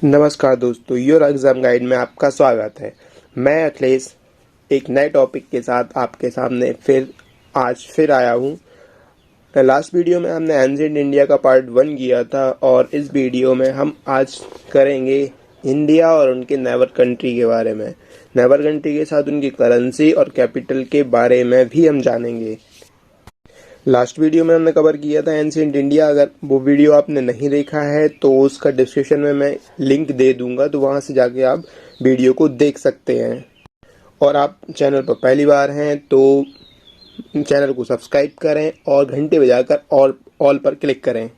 नमस्कार दोस्तों, your exam guide में आपका स्वागत है। मैं अखिलेश एक नए टॉपिक के साथ आपके सामने आज फिर आया हूँ। लास्ट वीडियो में हमने एंशिएंट इंडिया का पार्ट 1 किया था और इस वीडियो में हम आज करेंगे इंडिया और उनके नेबर कंट्री के बारे में। नेबर कंट्री के साथ उनकी करेंसी और कैपिटल के बारे में भी हम जानेंगे। लास्ट वीडियो में हमने कवर किया था एंशिएंट इंडिया। अगर वो वीडियो आपने नहीं देखा है तो उसका डिस्क्रिप्शन में मैं लिंक दे दूंगा, तो वहां से जाके आप वीडियो को देख सकते हैं। और आप चैनल पर पहली बार हैं तो चैनल को सब्सक्राइब करें और घंटे बजाकर ऑल पर क्लिक करें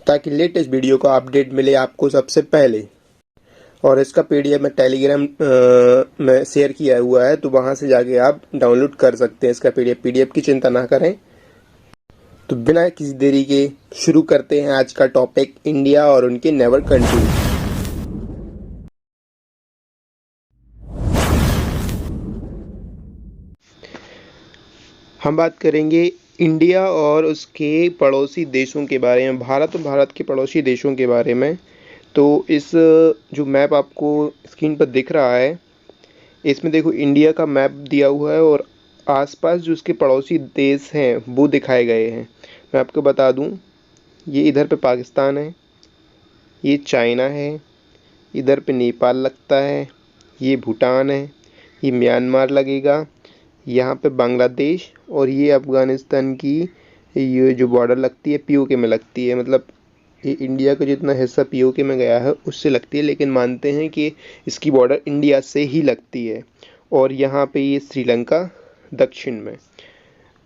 ताकि लेटेस्ट वीडियो का अपडेट मिले आपको सबसे पहले। और इसका पीडीएफ में टेलीग्राम में शेयर किया हुआ है, तो वहां से जाके आप डाउनलोड कर सकते हैं इसका पीडीएफ की चिंता ना करें। तो बिना किसी देरी के शुरू करते हैं आज का टॉपिक, इंडिया और उनके नेबर कंट्री। हम बात करेंगे इंडिया और उसके पड़ोसी देशों के बारे में, भारत और भारत के पड़ोसी देशों के बारे में। तो इस जो मैप आपको स्क्रीन पर दिख रहा है, इसमें देखो इंडिया का मैप दिया हुआ है और आसपास जो उसके पड़ोसी देश हैं वो दिखाए गए हैं। मैं आपको बता दूं, ये इधर पे पाकिस्तान है, ये चाइना है, इधर पे नेपाल लगता है, ये भूटान है, ये म्यांमार लगेगा, यहाँ पे बांग्लादेश, और ये अफ़गानिस्तान की ये जो बॉर्डर लगती है पीओके में लगती है। मतलब ये इंडिया का जितना हिस्सा पीओके में गया है उससे लगती है, लेकिन मानते हैं कि इसकी बॉर्डर इंडिया से ही लगती है। और यहाँ पे ये श्रीलंका दक्षिण में।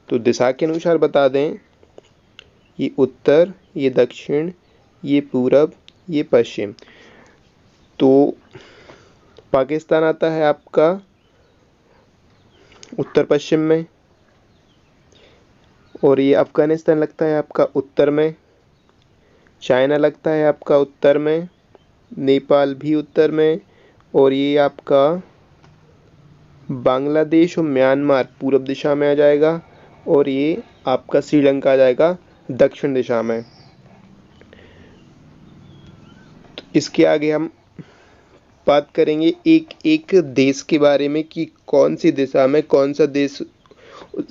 तो दिशा के अनुसार बता दें, ये उत्तर, ये दक्षिण, ये पूरब, ये पश्चिम। तो पाकिस्तान आता है आपका उत्तर पश्चिम में, और ये अफ़गानिस्तान लगता है आपका उत्तर में, चाइना लगता है आपका उत्तर में, नेपाल भी उत्तर में, और ये आपका बांग्लादेश और म्यांमार पूरब दिशा में आ जाएगा, और ये आपका श्रीलंका आ जाएगा दक्षिण दिशा में। तो इसके आगे हम बात करेंगे एक एक देश के बारे में कि कौन सी दिशा में कौन सा देश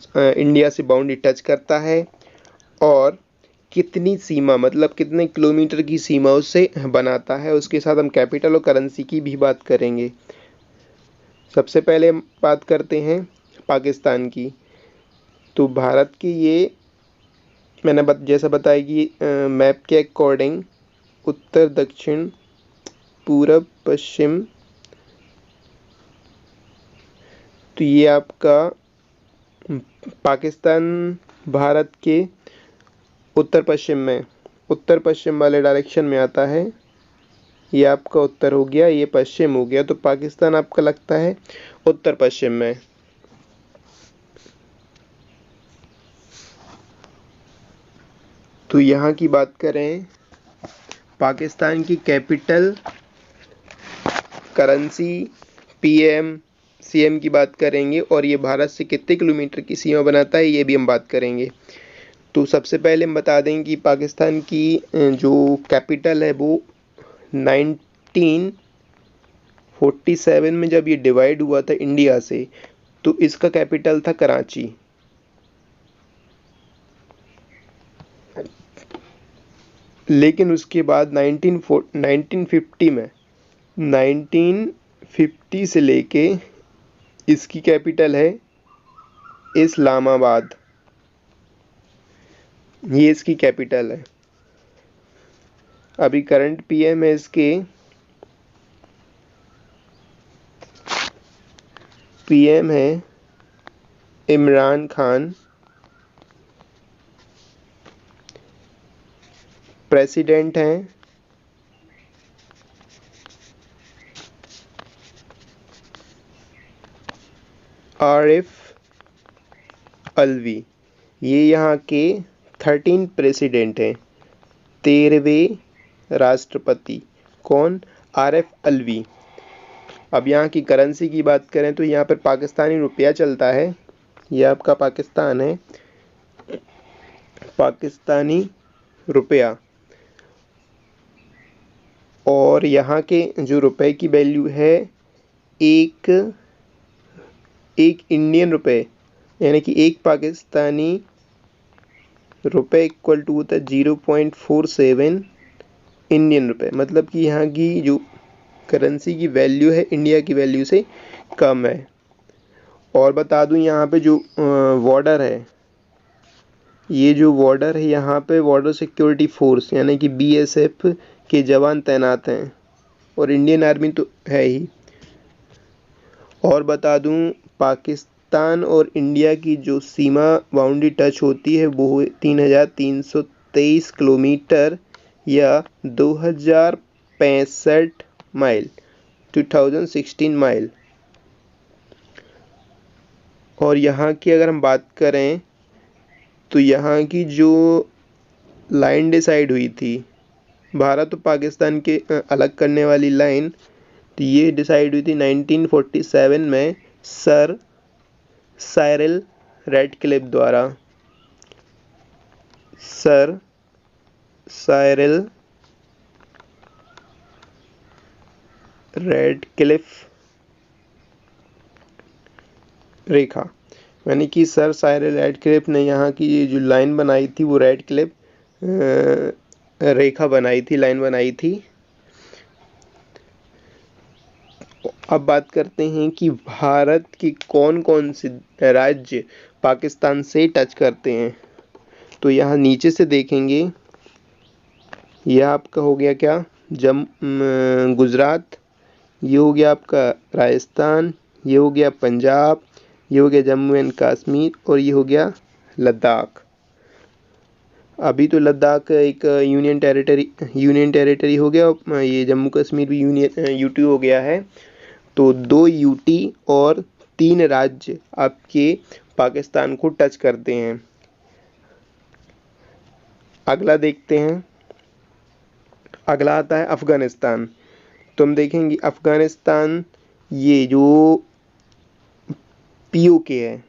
इंडिया से बाउंड्री टच करता है और कितनी सीमा, मतलब कितने किलोमीटर की सीमा उससे बनाता है। उसके साथ हम कैपिटल और करेंसी की भी बात करेंगे। सबसे पहले हम बात करते हैं पाकिस्तान की। तो भारत की ये मैंने जैसा बताया कि मैप के अकॉर्डिंग उत्तर दक्षिण पूरब पश्चिम, तो ये आपका पाकिस्तान भारत के उत्तर पश्चिम वाले डायरेक्शन में आता है। ये आपका उत्तर हो गया, ये पश्चिम हो गया, तो पाकिस्तान आपका लगता है उत्तर पश्चिम में। तो यहाँ की बात करें, पाकिस्तान की कैपिटल, करेंसी, पीएम, सीएम की बात करेंगे, और ये भारत से कितने किलोमीटर की सीमा बनाता है ये भी हम बात करेंगे। तो सबसे पहले हम बता दें कि पाकिस्तान की जो कैपिटल है वो 1947 में जब ये डिवाइड हुआ था इंडिया से, तो इसका कैपिटल था कराची। लेकिन उसके बाद 1950 से लेके इसकी कैपिटल है इस्लामाबाद। ये इसकी कैपिटल है। अभी करंट पीएम है इसके, पीएम है इमरान खान, प्रेसिडेंट हैं आरिफ अलवी। ये यहाँ के 13 प्रेसिडेंट हैं, 13वें राष्ट्रपति। कौन? आरिफ अलवी। अब यहाँ की करेंसी की बात करें तो यहाँ पर पाकिस्तानी रुपया चलता है। ये आपका पाकिस्तान है, पाकिस्तानी रुपया। और यहाँ के जो रुपए की वैल्यू है एक इंडियन रुपए, यानी कि एक पाकिस्तानी रुपए इक्वल टू होता है 0.47 इंडियन रुपए। मतलब कि यहाँ की जो करेंसी की वैल्यू है इंडिया की वैल्यू से कम है। और बता दूं यहाँ पे जो बॉर्डर है, ये जो बॉर्डर है यहाँ पे बॉर्डर सिक्योरिटी फोर्स यानी कि BSF के जवान तैनात हैं और इंडियन आर्मी तो है ही। और बता दूं पाकिस्तान और इंडिया की जो सीमा बाउंड्री टच होती है वो 3323 किलोमीटर या 2065 माइल 2016 माइल। और यहाँ की अगर हम बात करें तो यहाँ की जो लाइन डिसाइड हुई थी भारत और पाकिस्तान के अलग करने वाली लाइन, तो ये डिसाइड हुई थी 1947 में सर साइरल रैडक्लिफ द्वारा। सर साइरल रैडक्लिफ रेखा, यानी कि सर साइरल रैडक्लिफ ने यहाँ की ये जो लाइन बनाई थी वो रैडक्लिफ रेखा बनाई थी, लाइन बनाई थी। अब बात करते हैं कि भारत के कौन कौन से राज्य पाकिस्तान से टच करते हैं। तो यहाँ नीचे से देखेंगे, यह आपका हो गया क्या, गुजरात, ये हो गया आपका राजस्थान, ये हो गया पंजाब, ये हो गया जम्मू एंड कश्मीर और ये हो गया लद्दाख। अभी तो लद्दाख एक यूनियन टेरिटरी हो गया, ये जम्मू कश्मीर भी यूनियन यूटी हो गया है। तो 2 यूटी और 3 राज्य आपके पाकिस्तान को टच करते हैं। अगला देखते हैं, अगला आता है अफगानिस्तान। तो हम देखेंगे अफगानिस्तान ये जो POK है,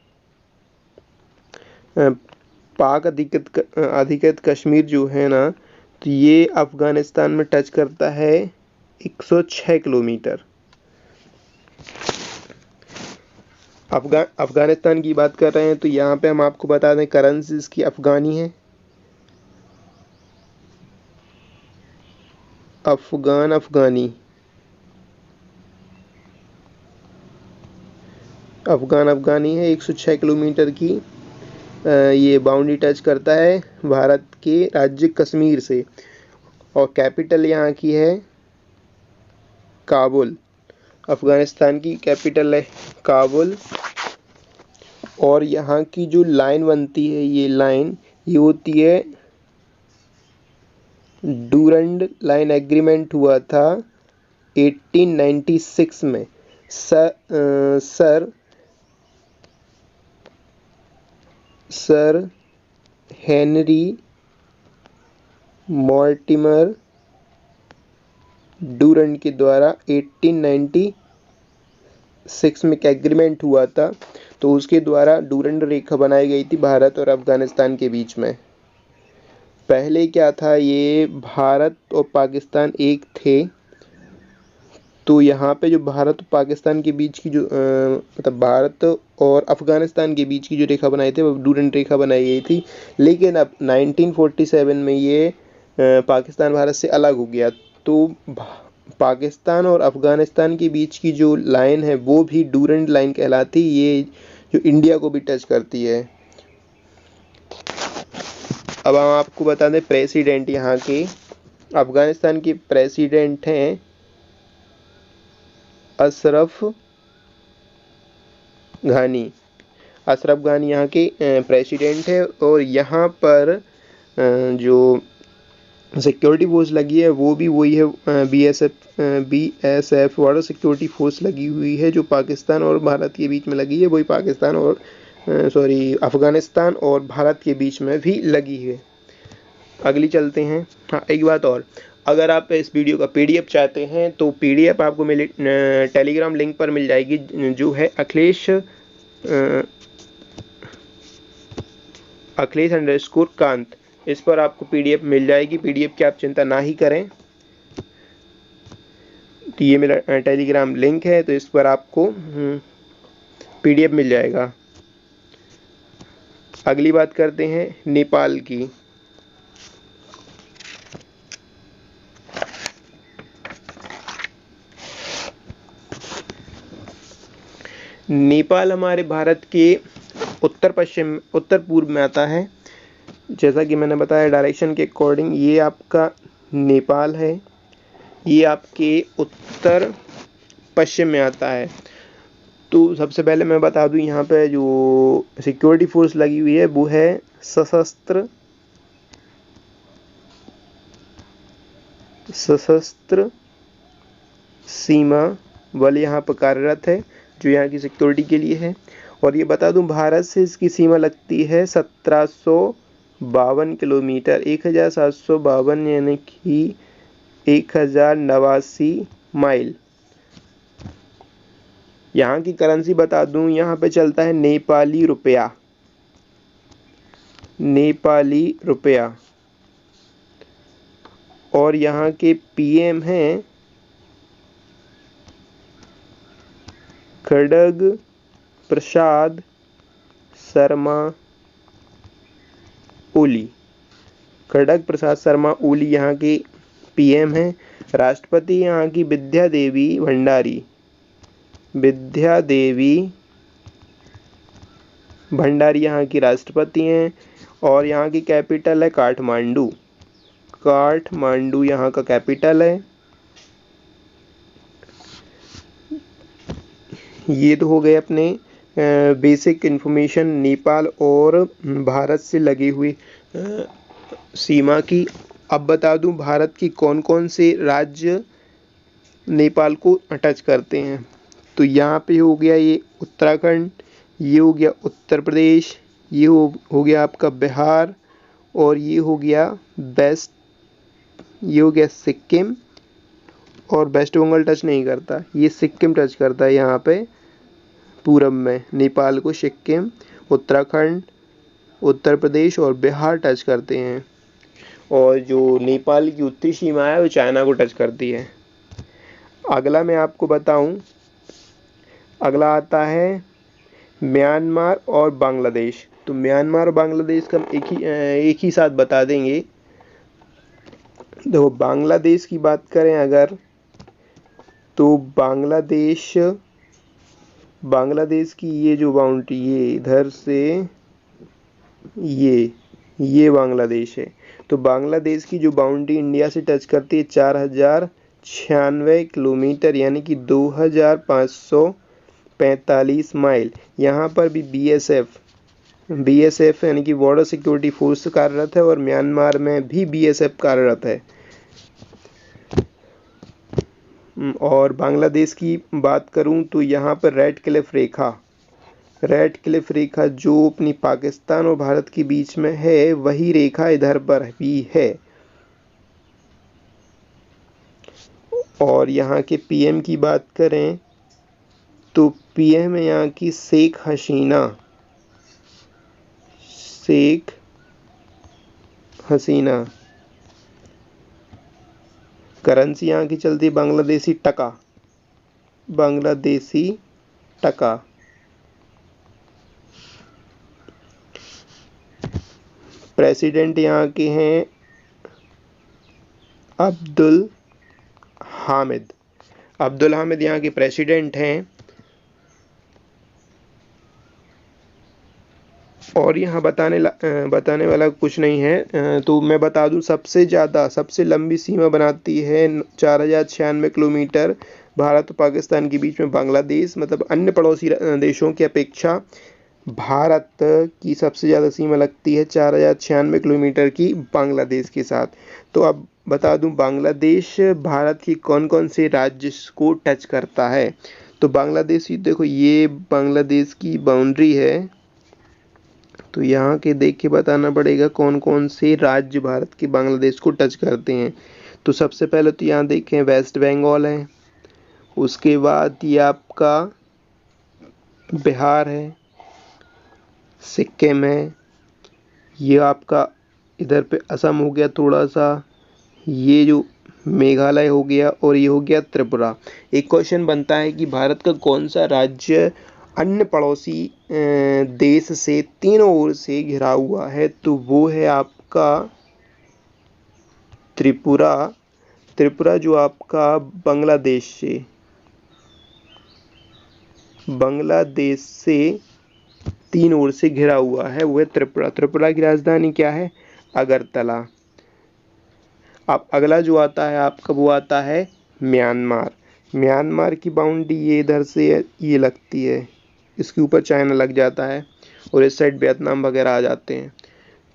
पाक अधिकृत कश्मीर जो है ना, तो ये अफगानिस्तान में टच करता है 106 किलोमीटर। अफगानिस्तान की बात कर रहे हैं तो यहाँ पे हम आपको बता दें करेंसी इसकी अफगानी है। अफगानी है 106 किलोमीटर की। ये बाउंड्री टच करता है भारत के राज्य कश्मीर से और कैपिटल यहाँ की है काबुल। अफगानिस्तान की कैपिटल है काबुल। और यहाँ की जो लाइन बनती है ये होती है डूरंड लाइन एग्रीमेंट हुआ था 1896 में सर हेनरी मॉर्टिमर डूरंड के द्वारा 1896 में एक एग्रीमेंट हुआ था, तो उसके द्वारा डूरंड रेखा बनाई गई थी भारत और अफगानिस्तान के बीच में। पहले क्या था, ये भारत और पाकिस्तान एक थे, तो यहाँ पे जो भारत और पाकिस्तान के बीच की जो मतलब भारत और अफगानिस्तान के बीच की जो रेखा बनाई थी वो डूरंड रेखा बनाई गई थी। लेकिन अब 1947 में ये पाकिस्तान भारत से अलग हो गया, तो पाकिस्तान और अफगानिस्तान के बीच की जो लाइन है वो भी डूरंड लाइन कहलाती, ये जो इंडिया को भी टच करती है। अब हम आपको बता दें प्रेसिडेंट यहाँ के, अफगानिस्तान के प्रेसिडेंट हैं अशरफ घानी। यहाँ के प्रेसिडेंट है और यहाँ पर जो सिक्योरिटी फोर्स लगी है वो भी वही है, BSF बॉर्डर सिक्योरिटी फोर्स लगी हुई है जो पाकिस्तान और भारत के बीच में लगी है, वही पाकिस्तान और अफगानिस्तान और भारत के बीच में भी लगी है। अगली चलते हैं। हाँ, एक बात और, अगर आप इस वीडियो का PDF चाहते हैं तो PDF आपको मिले टेलीग्राम लिंक पर मिल जाएगी, जो है अखिलेश_कांत। इस पर आपको PDF मिल जाएगी। PDF की आप चिंता ना ही करें। तो ये मेरा टेलीग्राम लिंक है, तो इस पर आपको PDF मिल जाएगा। अगली बात करते हैं नेपाल की। नेपाल हमारे भारत के उत्तर पूर्व में आता है। जैसा कि मैंने बताया डायरेक्शन के अकॉर्डिंग, ये आपका नेपाल है, ये आपके उत्तर पश्चिम में आता है। तो सबसे पहले मैं बता दूं, यहाँ पे जो सिक्योरिटी फोर्स लगी हुई है वो है सशस्त्र सीमा बल यहाँ पर कार्यरत है, जो यहाँ की सिक्योरिटी के लिए है। और ये बता दूं, भारत से इसकी सीमा लगती है 1752 किलोमीटर, 1752 यानी कि 1089 माइल। यहाँ की करेंसी बता दूं, यहाँ पे चलता है नेपाली रुपया। और यहाँ के PM हैं खड़ग प्रसाद शर्मा ओली यहाँ के PM हैं। राष्ट्रपति यहाँ की विद्या देवी भंडारी यहाँ की राष्ट्रपति हैं। और यहाँ की कैपिटल है काठमांडू यहाँ का कैपिटल है। ये तो हो गए अपने बेसिक इन्फॉर्मेशन नेपाल और भारत से लगी हुई सीमा की। अब बता दूं, भारत की कौन कौन से राज्य नेपाल को टच करते हैं। तो यहाँ पे हो गया ये उत्तराखंड, ये हो गया उत्तर प्रदेश, ये हो गया आपका बिहार, और ये हो गया सिक्किम। और वेस्ट बंगाल टच नहीं करता, ये सिक्किम टच करता है। यहाँ पे पूरब में नेपाल को सिक्किम, उत्तराखंड, उत्तर प्रदेश और बिहार टच करते हैं। और जो नेपाल की उत्तरी सीमा है वो चाइना को टच करती है। अगला मैं आपको बताऊं, अगला आता है म्यांमार और बांग्लादेश। तो म्यांमार और बांग्लादेश का एक ही साथ बता देंगे। देखो, बांग्लादेश की बात करें अगर, तो बांग्लादेश की ये जो बाउंड्री, ये इधर से ये बांग्लादेश है। तो बांग्लादेश की जो बाउंड्री इंडिया से टच करती है 4096 किलोमीटर, यानी कि 2545 माइल। यहाँ पर भी BSF यानी कि बॉर्डर सिक्योरिटी फोर्स कार्यरत है, और म्यांमार में भी BSF कार्यरत है। और बांग्लादेश की बात करूं तो यहाँ पर रेड क्लिफ रेखा जो अपनी पाकिस्तान और भारत के बीच में है, वही रेखा इधर पर भी है। और यहाँ के PM की बात करें तो PM है यहाँ की शेख हसीना। करेंसी यहाँ की चलती है बांग्लादेशी टका। प्रेसिडेंट यहाँ के हैं अब्दुल हामिद यहाँ के प्रेसिडेंट हैं। और यहाँ बताने वाला कुछ नहीं है। तो मैं बता दूं, सबसे लंबी सीमा बनाती है 4096 किलोमीटर भारत और पाकिस्तान के बीच में बांग्लादेश। मतलब अन्य पड़ोसी देशों की अपेक्षा भारत की सबसे ज़्यादा सीमा लगती है 4096 किलोमीटर की बांग्लादेश के साथ। तो अब बता दूं, बांग्लादेश भारत की कौन कौन से राज्य को टच करता है। तो बांग्लादेश, देखो ये बांग्लादेश की बाउंड्री है, तो यहाँ के देख के बताना पड़ेगा कौन कौन से राज्य भारत के बांग्लादेश को टच करते हैं। तो सबसे पहले तो यहाँ देखें वेस्ट बंगाल है, उसके बाद ये आपका बिहार है, सिक्किम है, ये आपका इधर पे असम हो गया थोड़ा सा, ये जो मेघालय हो गया और ये हो गया त्रिपुरा। एक क्वेश्चन बनता है कि भारत का कौन सा राज्य अन्य पड़ोसी देश से तीनों ओर से घिरा हुआ है, तो वो है आपका त्रिपुरा। त्रिपुरा जो आपका बांग्लादेश से तीन ओर से घिरा हुआ है, वो है त्रिपुरा। त्रिपुरा की राजधानी क्या है? अगरतला। अब अगला जो आता है आपका वो आता है म्यांमार। म्यांमार की बाउंड्री ये इधर से ये लगती है, इसके ऊपर चाइना लग जाता है और इस साइड वियतनाम वगैरह आ जाते हैं।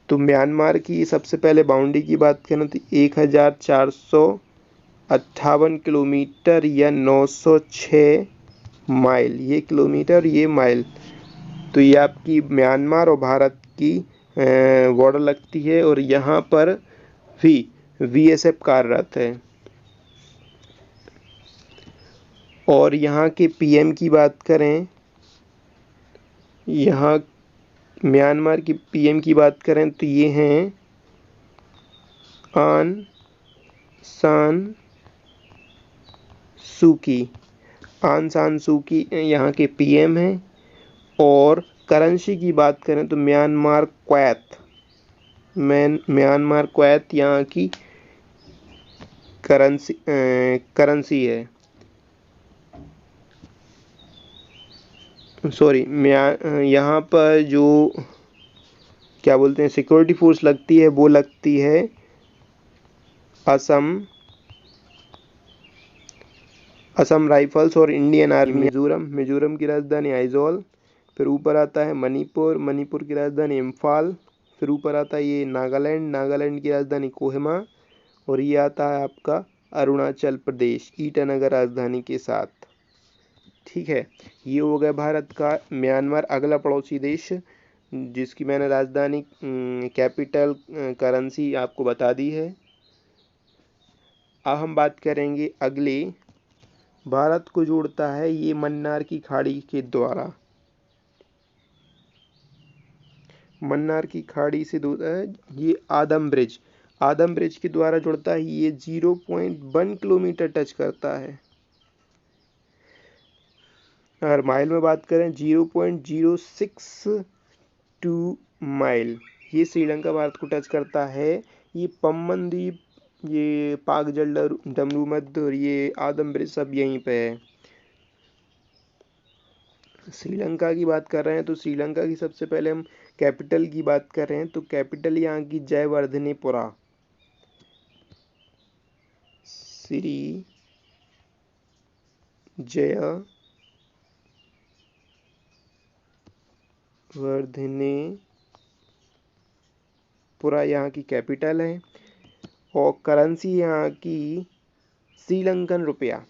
तो म्यांमार की सबसे पहले बाउंड्री की बात करें तो 1458 किलोमीटर या 906 माइल, ये किलोमीटर ये माइल। तो ये आपकी म्यांमार और भारत की बॉर्डर लगती है और यहाँ पर भी बीएसएफ कार्यरत है। और यहाँ के पीएम की बात करें, यहाँ म्यांमार की पीएम की बात करें तो ये हैं आन सान सूकी। आन सान सूकी यहाँ के पीएम हैं। और करेंसी की बात करें तो म्यांमार क्वैत यहाँ की करेंसी है। सॉरी, यहाँ पर जो क्या बोलते हैं सिक्योरिटी फोर्स लगती है वो लगती है असम राइफल्स और इंडियन आर्मी। मिजोरम की राजधानी आइजोल। फिर ऊपर आता है मणिपुर की राजधानी इम्फाल। फिर ऊपर आता है ये नागालैंड की राजधानी कोहिमा। और ये आता है आपका अरुणाचल प्रदेश ईटानगर राजधानी के साथ। ठीक है, ये हो गया भारत का। म्यांमार अगला पड़ोसी देश जिसकी मैंने राजधानी कैपिटल करेंसी आपको बता दी है। अब हम बात करेंगे अगले, भारत को जोड़ता है ये मन्नार की खाड़ी के द्वारा। मन्नार की खाड़ी से ये आदम ब्रिज के द्वारा जुड़ता है। ये 0.1 किलोमीटर टच करता है। अगर माइल में बात करें 0.062 माइल। ये श्रीलंका भारत को टच करता है। ये पम्बन द्वीप, ये पाक डमरू मध्य और ये आदम ब्रिज सब यहीं पे है। श्रीलंका की बात कर रहे हैं तो श्रीलंका की सबसे पहले हम कैपिटल की बात कर रहे हैं तो कैपिटल यहाँ की जयवर्धनेपुरा। श्री जयवर्धनेपुरा यहाँ की कैपिटल है। और करेंसी यहाँ की श्रीलंकन रुपया।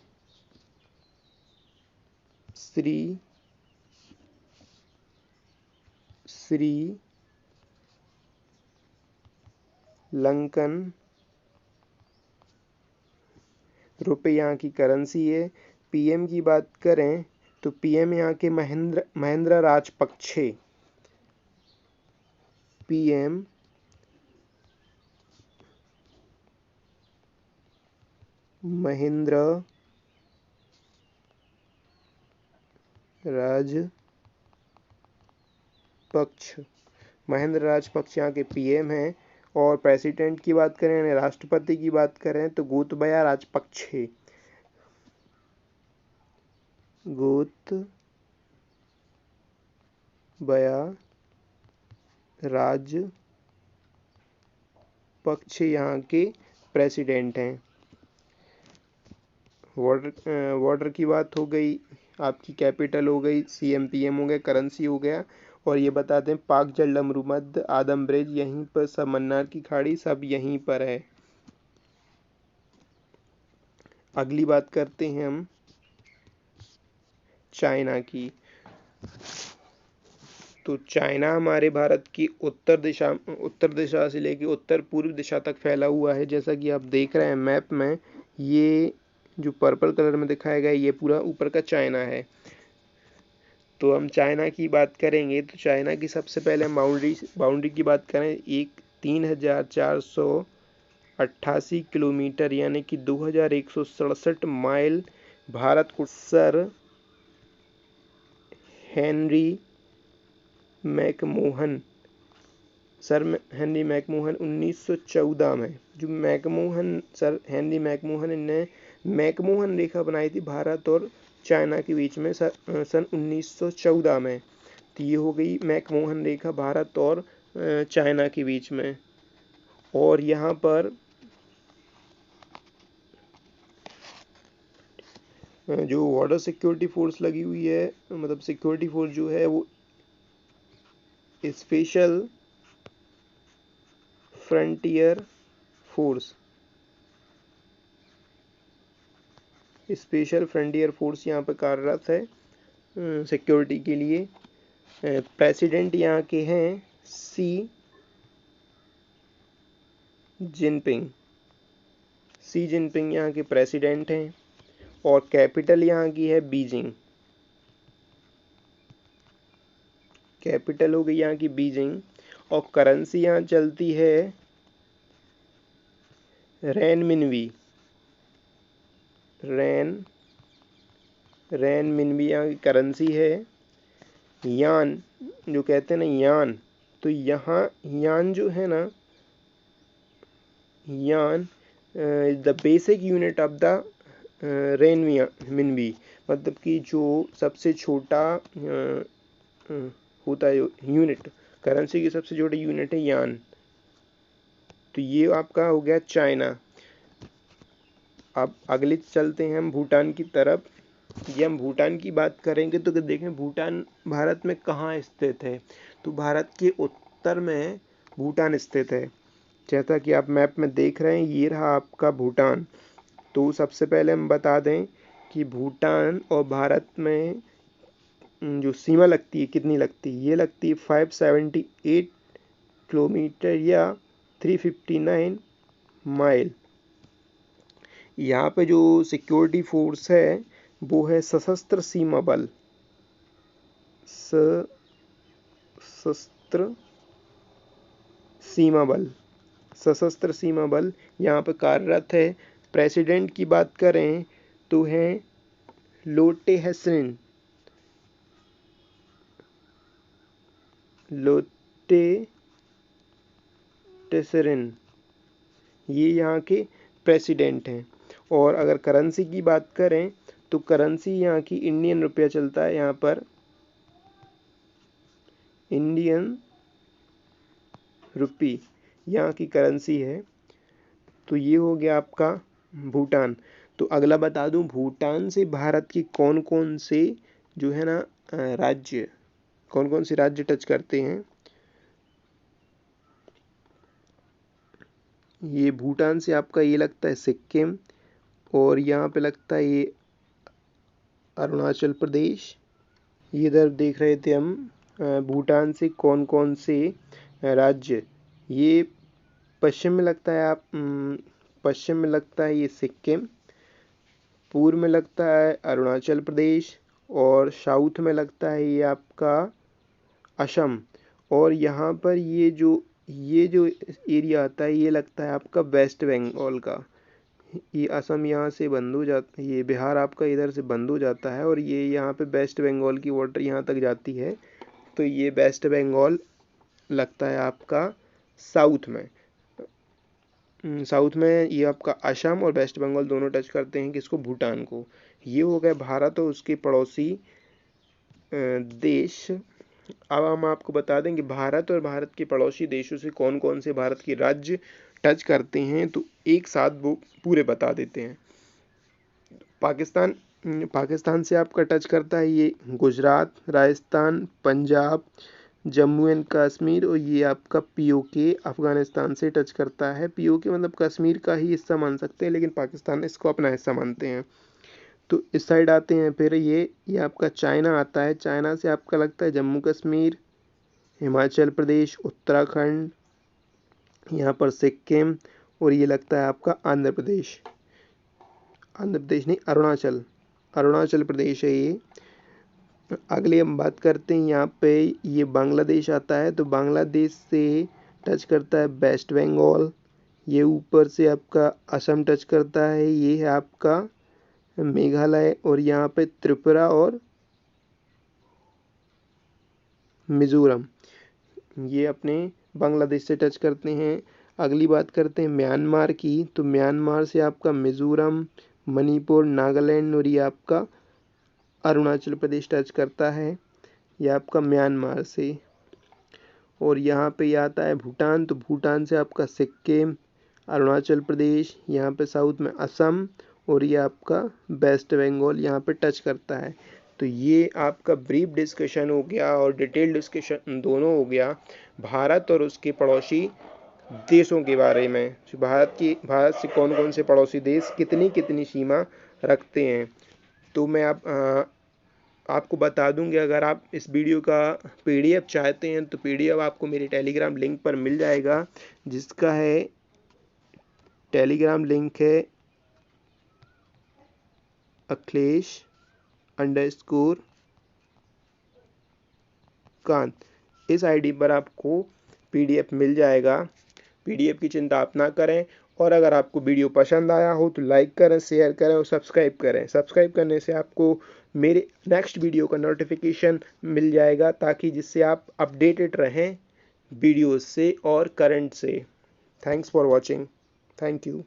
श्रीलंकन रुपये यहाँ की करेंसी है। पीएम की बात करें तो पीएम यहाँ के महेंद्र राजपक्षे। पीएम महेंद्र राजपक्ष यहाँ के पीएम हैं। और प्रेसिडेंट की बात करें यानी राष्ट्रपति की बात करें तो गोतबाया राजपक्षे। यहाँ के प्रेसिडेंट हैं। वाटर की बात हो गई, आपकी कैपिटल हो गई, सीएम पीएम हो गया, करेंसी हो गया। और ये बता दें पाक जल डमरूमध्य आदम ब्रिज यहीं पर सब, मन्नार की खाड़ी सब यहीं पर है। अगली बात करते हैं हम चाइना की। तो चाइना हमारे भारत की उत्तर दिशा से लेकर उत्तर पूर्व दिशा तक फैला हुआ है। जैसा कि आप देख रहे हैं मैप में, ये जो पर्पल कलर में दिखाया गया ये पूरा ऊपर का चाइना है। तो हम चाइना की बात करेंगे तो चाइना की सबसे पहले हम बाउंड्री की बात करें 3,400 88 किलोमीटर यानी कि 2167 माइल भारत को sir Henry McMahon Henry McMahon 1914 में, जो सर हेनरी मैकमोहन ने मैकमोहन रेखा बनाई थी भारत और चाइना के बीच में सन 1914 में। तो ये हो गई मैकमोहन रेखा भारत और चाइना के बीच में। और यहाँ पर जो बॉर्डर सिक्योरिटी फोर्स लगी हुई है, मतलब सिक्योरिटी फोर्स जो है वो स्पेशल फ्रंटियर फोर्स यहाँ पर कार्यरत है सिक्योरिटी के लिए। प्रेसिडेंट यहाँ के हैं सी जिनपिंग यहाँ के प्रेसिडेंट हैं। और कैपिटल यहाँ की है बीजिंग, कैपिटल हो गई यहाँ की बीजिंग। और करेंसी यहाँ चलती है रेनमिनवी यहाँ की करेंसी है। यान जो कहते हैं ना यान, तो यहाँ यान जो है ना, yuan the basic unit of the renminbi, मतलब कि जो सबसे छोटा होता है यूनिट, करेंसी की सबसे छोटी यूनिट है यान। तो ये आपका हो गया चाइना। अब अगले चलते हैं हम भूटान की तरफ। ये हम भूटान की बात करेंगे तो देखें भूटान भारत में कहाँ स्थित है। तो भारत के उत्तर में भूटान स्थित है, जैसा कि आप मैप में देख रहे हैं। ये रहा आपका भूटान। तो सबसे पहले हम बता दें कि भूटान और भारत में जो सीमा लगती है कितनी लगती है, ये लगती है 578 किलोमीटर या 359 माइल। यहाँ पे जो सिक्योरिटी फोर्स है वो है सशस्त्र सीमा बल, सशस्त्र सीमा बल यहाँ पे कार्यरत है। प्रेसिडेंट की बात करें तो है लोटे टेसरिन, ये यहाँ के प्रेसिडेंट हैं। और अगर करेंसी की बात करें तो करेंसी यहाँ की इंडियन रुपया चलता है, यहाँ पर इंडियन रुपी यहाँ की करेंसी है। तो ये हो गया आपका भूटान। तो अगला बता दूं, भूटान से भारत के कौन कौन से जो है ना राज्य, कौन कौन से राज्य टच करते हैं। ये भूटान से आपका ये लगता है सिक्किम, और यहाँ पे लगता है ये अरुणाचल प्रदेश। ये इधर देख रहे थे हम भूटान से कौन कौन से राज्य। ये पश्चिम में लगता है पश्चिम में लगता है ये सिक्किम, पूर्व में लगता है अरुणाचल प्रदेश, और साउथ में लगता है ये आपका असम। और यहाँ पर ये जो एरिया आता है ये लगता है आपका वेस्ट बंगाल का। ये असम यहाँ से बंद हो जाता है, ये बिहार आपका इधर से बंद हो जाता है, और ये यहाँ पे वेस्ट बंगाल की वाटर यहाँ तक जाती है। तो ये वेस्ट बंगाल लगता है आपका साउथ में। ये आपका असम और वेस्ट बंगाल दोनों टच करते हैं किसको, भूटान को। ये हो गए भारत और उसके पड़ोसी देश। अब हम आपको बता दें कि भारत और भारत के पड़ोसी देशों से कौन कौन से भारत के राज्य टच करते हैं, तो एक साथ वो पूरे बता देते हैं। पाकिस्तान से आपका टच करता है ये गुजरात, राजस्थान, पंजाब, जम्मू एंड कश्मीर, और ये आपका पीओके अफगानिस्तान से टच करता है। पीओके मतलब कश्मीर का ही हिस्सा मान सकते हैं, लेकिन पाकिस्तान इसको अपना हिस्सा मानते हैं। तो इस साइड आते हैं फिर ये आपका चाइना आता है। चाइना से आपका लगता है जम्मू कश्मीर, हिमाचल प्रदेश, उत्तराखंड, यहाँ पर सिक्किम, और ये लगता है आपका आंध्र प्रदेश नहीं, अरुणाचल प्रदेश है ये। अगले हम बात करते हैं यहाँ पे ये बांग्लादेश आता है। तो बांग्लादेश से टच करता है वेस्ट बंगाल, ये ऊपर से आपका असम टच करता है, ये है आपका मेघालय, और यहाँ पे त्रिपुरा और मिजोरम, ये अपने बांग्लादेश से टच करते हैं। अगली बात करते हैं म्यांमार की, तो म्यांमार से आपका मिजोरम, मणिपुर, नागालैंड और ये आपका अरुणाचल प्रदेश टच करता है, ये आपका म्यांमार से। और यहाँ पे ये आता है भूटान, तो भूटान से आपका सिक्किम, अरुणाचल प्रदेश, यहाँ पे साउथ में असम, और ये आपका वेस्ट बंगाल यहाँ पे टच करता है। तो ये आपका ब्रीफ डिस्कशन हो गया और डिटेल डिस्कशन दोनों हो गया भारत और उसके पड़ोसी देशों के बारे में। भारत से कौन कौन से पड़ोसी देश कितनी कितनी सीमा रखते हैं। तो मैं आपको बता दूं कि अगर आप इस वीडियो का पीडीएफ चाहते हैं तो पीडीएफ आपको मेरे टेलीग्राम लिंक पर मिल जाएगा, जिसका है टेलीग्राम लिंक है अखिलेश_कांत। इस आईडी पर आपको पीडीएफ मिल जाएगा। पीडीएफ की चिंता आप ना करें, और अगर आपको वीडियो पसंद आया हो तो लाइक करें, शेयर करें और सब्सक्राइब करें। सब्सक्राइब करने से आपको मेरे नेक्स्ट वीडियो का नोटिफिकेशन मिल जाएगा, ताकि जिससे आप अपडेटेड रहें वीडियोस से और करंट से। Thanks for watching. Thank you.